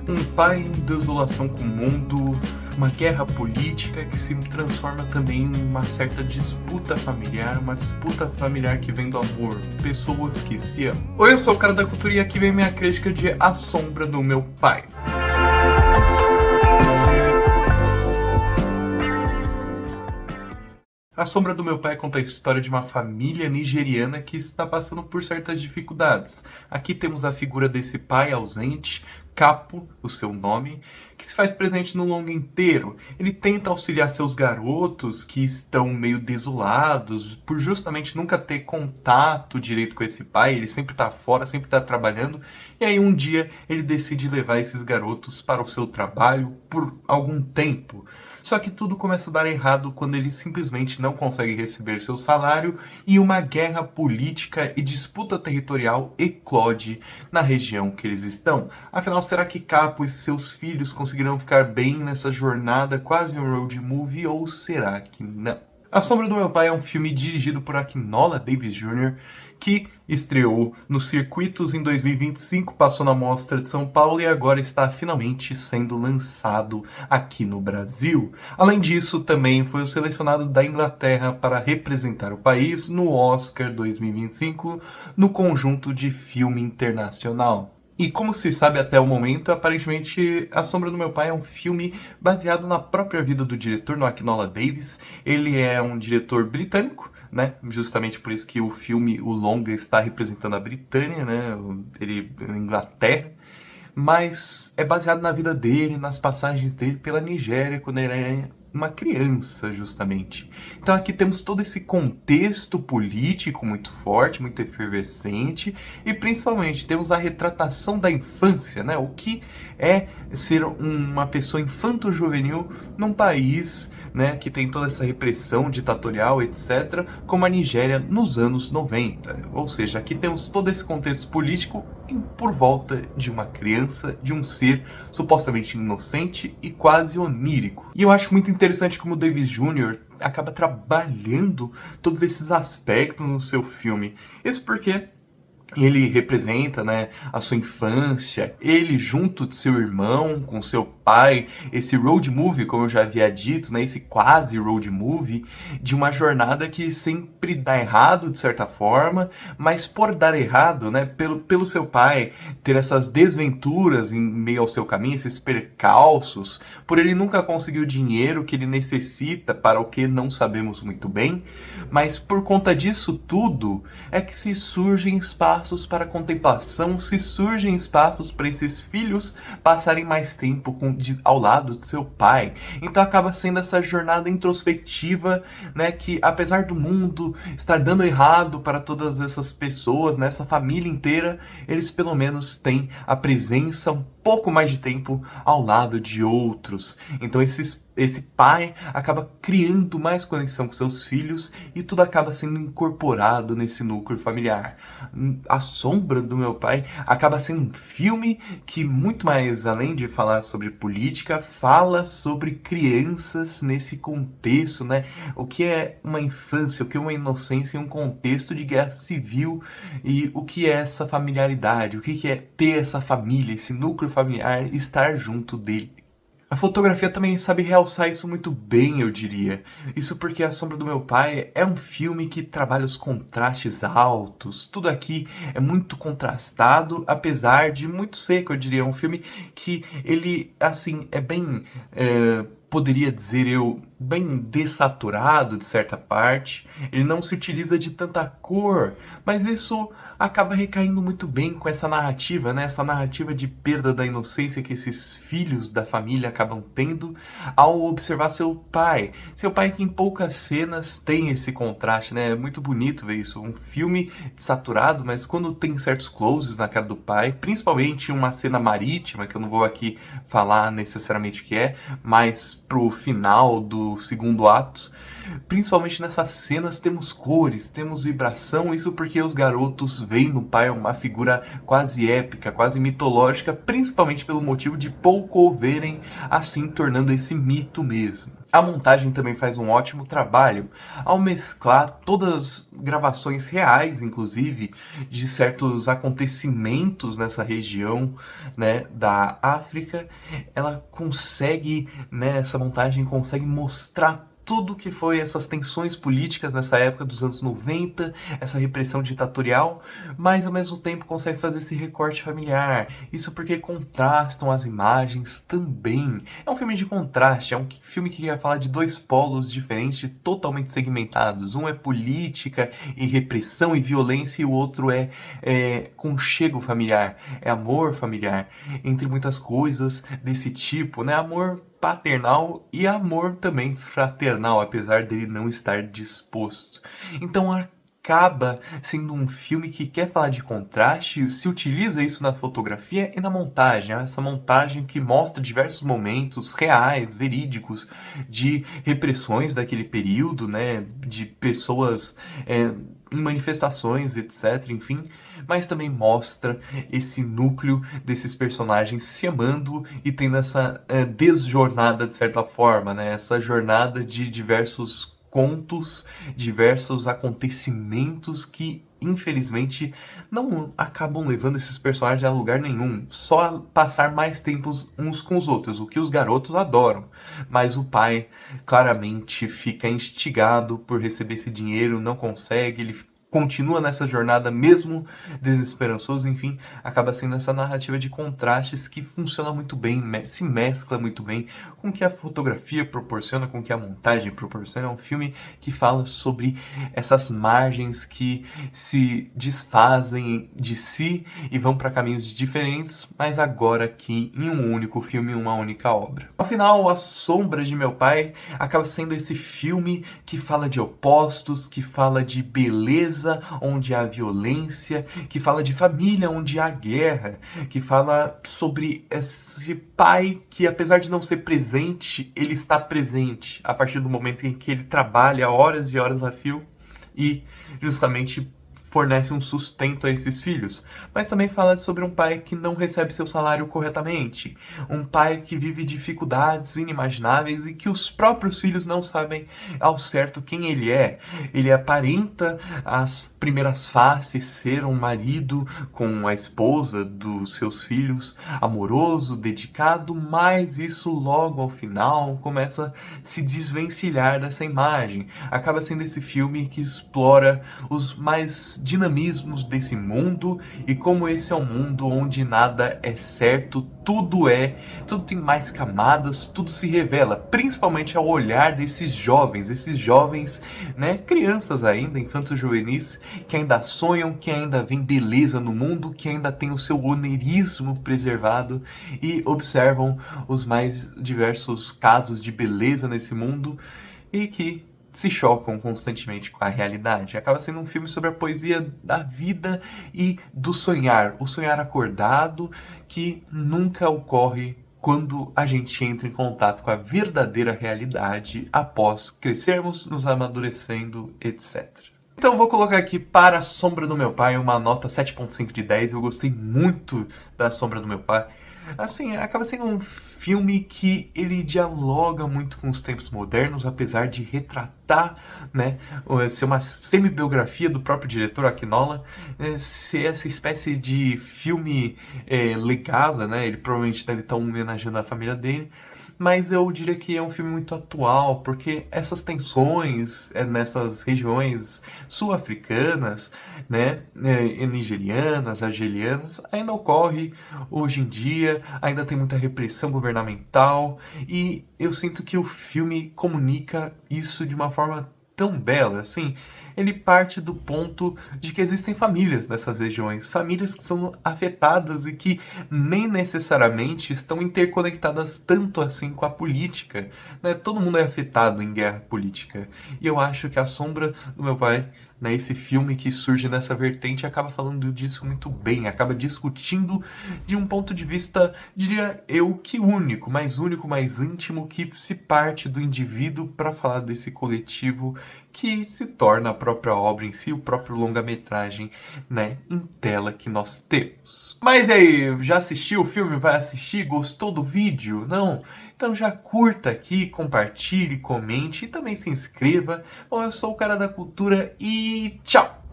Um pai em desolação com o mundo, uma guerra política que se transforma também em uma certa disputa familiar, uma disputa familiar que vem do amor, pessoas que se amam. Oi, eu sou o cara da cultura e aqui vem minha crítica de A Sombra do Meu Pai. A Sombra do Meu Pai conta a história de uma família nigeriana que está passando por certas dificuldades. Aqui temos a figura desse pai ausente, Capo, o seu nome, que se faz presente no longa inteiro. Ele tenta auxiliar seus garotos que estão meio desolados por justamente nunca ter contato direito com esse pai. Ele sempre está fora, sempre está trabalhando. E aí um dia ele decide levar esses garotos para o seu trabalho por algum tempo. Só que tudo começa a dar errado quando ele simplesmente não consegue receber seu salário e uma guerra política e disputa territorial eclode na região que eles estão. Afinal, será que Capo e seus filhos conseguirão ficar bem nessa jornada quase um road movie ou será que não? A Sombra do Meu Pai é um filme dirigido por Akinola Davis Jr., que estreou nos circuitos em 2025, passou na Mostra de São Paulo e agora está finalmente sendo lançado aqui no Brasil. Além disso, também foi o selecionado da Inglaterra para representar o país no Oscar 2025 no conjunto de filme internacional. E como se sabe até o momento, aparentemente A Sombra do Meu Pai é um filme baseado na própria vida do diretor, no Akinola Davis. Ele é um diretor britânico, né? Justamente por isso que o filme, o longa, está representando a Britânia, né? Ele na Inglaterra. Mas é baseado na vida dele, nas passagens dele pela Nigéria, quando ele era uma criança, justamente. Então aqui temos todo esse contexto político muito forte, muito efervescente, e principalmente temos a retratação da infância, né? O que é ser uma pessoa infanto-juvenil num país, né, que tem toda essa repressão ditatorial, etc., como a Nigéria nos anos 90. Ou seja, aqui temos todo esse contexto político por volta de uma criança, de um ser supostamente inocente e quase onírico. E eu acho muito interessante como o Davis Jr. acaba trabalhando todos esses aspectos no seu filme. Isso porque ele representa, né, a sua infância, ele junto de seu irmão, com seu pai, esse road movie, como eu já havia dito, né, esse quase road movie, de uma jornada que sempre dá errado, de certa forma, mas por dar errado, né, pelo seu pai ter essas desventuras em meio ao seu caminho, esses percalços, por ele nunca conseguir o dinheiro que ele necessita para o que não sabemos muito bem, mas por conta disso tudo é que se surgem espaços para contemplação, se surgem espaços para esses filhos passarem mais tempo ao lado de seu pai. Então acaba sendo essa jornada introspectiva, né, que apesar do mundo estar dando errado para todas essas pessoas, né, essa família inteira, eles pelo menos têm a presença um pouco mais de tempo ao lado de outros. Então esse pai acaba criando mais conexão com seus filhos e tudo acaba sendo incorporado nesse núcleo familiar. A Sombra do Meu Pai acaba sendo um filme que, muito mais além de falar sobre política, fala sobre crianças nesse contexto, né? O que é uma infância, o que é uma inocência em um contexto de guerra civil e o que é essa familiaridade, o que é ter essa família, esse núcleo familiar, estar junto dele. A fotografia também sabe realçar isso muito bem, eu diria. Isso porque A Sombra do Meu Pai é um filme que trabalha os contrastes altos. Tudo aqui é muito contrastado, apesar de muito seco, eu diria. É um filme que ele, assim, é bem... poderia dizer eu, bem dessaturado de certa parte. Ele não se utiliza de tanta cor, mas isso acaba recaindo muito bem com essa narrativa, né? Essa narrativa de perda da inocência que esses filhos da família acabam tendo ao observar seu pai. Seu pai que em poucas cenas tem esse contraste, né? É muito bonito ver isso. Um filme desaturado, mas quando tem certos closes na cara do pai, principalmente uma cena marítima, que eu não vou aqui falar necessariamente o que é, mas pro final do segundo ato, Principalmente nessas cenas temos cores, temos vibração, isso porque os garotos veem no pai uma figura quase épica, quase mitológica, principalmente pelo motivo de pouco o verem, assim tornando esse mito mesmo. A montagem também faz um ótimo trabalho ao mesclar todas as gravações reais, inclusive, de certos acontecimentos nessa região, né, da África. Ela consegue, né, essa montagem consegue mostrar tudo que foi essas tensões políticas nessa época dos anos 90, essa repressão ditatorial, mas ao mesmo tempo consegue fazer esse recorte familiar. Isso porque contrastam as imagens também. É um filme de contraste, é um filme que quer falar de dois polos diferentes, totalmente segmentados. Um é política e repressão e violência, e o outro é conchego familiar, é amor familiar, entre muitas coisas desse tipo, né? Amor paternal e amor também fraternal, apesar dele não estar disposto. Então acaba sendo um filme que quer falar de contraste, se utiliza isso na fotografia e na montagem. Essa montagem que mostra diversos momentos reais, verídicos, de repressões daquele período, né, de pessoas em manifestações, etc, enfim, mas também mostra esse núcleo desses personagens se amando e tendo essa desjornada de certa forma, né? Essa jornada de diversos contos, diversos acontecimentos que infelizmente não acabam levando esses personagens a lugar nenhum, só a passar mais tempos uns com os outros, o que os garotos adoram. Mas o pai claramente fica instigado por receber esse dinheiro, não consegue, ele continua nessa jornada mesmo desesperançoso, enfim, acaba sendo essa narrativa de contrastes que funciona muito bem, se mescla muito bem com o que a fotografia proporciona, com o que a montagem proporciona. É um filme que fala sobre essas margens que se desfazem de si e vão para caminhos diferentes, mas agora aqui em um único filme, em uma única obra. Ao final, A Sombra de Meu Pai acaba sendo esse filme que fala de opostos, que fala de beleza onde há violência, que fala de família onde há guerra, que fala sobre esse pai que, apesar de não ser presente, ele está presente a partir do momento em que ele trabalha horas e horas a fio e justamente fornece um sustento a esses filhos, mas também fala sobre um pai que não recebe seu salário corretamente, um pai que vive dificuldades inimagináveis e que os próprios filhos não sabem ao certo quem ele é. Ele aparenta as primeiras faces ser um marido com a esposa dos seus filhos, amoroso, dedicado, mas isso logo ao final começa a se desvencilhar dessa imagem. Acaba sendo esse filme que explora os mais dinamismos desse mundo e como esse é um mundo onde nada é certo, tudo tem mais camadas, tudo se revela, principalmente ao olhar desses jovens, né, crianças ainda, infantos juvenis, que ainda sonham, que ainda veem beleza no mundo, que ainda tem o seu oneirismo preservado e observam os mais diversos casos de beleza nesse mundo e que se chocam constantemente com a realidade. Acaba sendo um filme sobre a poesia da vida e do sonhar, o sonhar acordado que nunca ocorre quando a gente entra em contato com a verdadeira realidade após crescermos, nos amadurecendo, etc. Então eu vou colocar aqui para A Sombra do Meu Pai uma nota 7.5 de 10. Eu gostei muito da Sombra do Meu Pai. Assim, acaba sendo um filme que ele dialoga muito com os tempos modernos, apesar de retratar, né, ser uma semi-biografia do próprio diretor Akinola, ser essa espécie de filme legado, né, ele provavelmente deve estar homenageando a família dele, mas eu diria que é um filme muito atual, porque essas tensões nessas regiões sul-africanas, né, nigerianas, argelianas, ainda ocorre hoje em dia, ainda tem muita repressão governamental, e eu sinto que o filme comunica isso de uma forma tão bela, assim, ele parte do ponto de que existem famílias nessas regiões, famílias que são afetadas e que nem necessariamente estão interconectadas tanto assim com a política, né? Todo mundo é afetado em guerra política. E eu acho que A Sombra do Meu Pai, né, esse filme que surge nessa vertente, acaba falando disso muito bem, acaba discutindo de um ponto de vista, diria eu, que único, mais íntimo, que se parte do indivíduo para falar desse coletivo que se torna a própria obra em si, o próprio longa-metragem, né, em tela que nós temos. Mas e aí, já assistiu o filme? Vai assistir? Gostou do vídeo? Não? Então já curta aqui, compartilhe, comente e também se inscreva. Bom, eu sou o cara da cultura e tchau!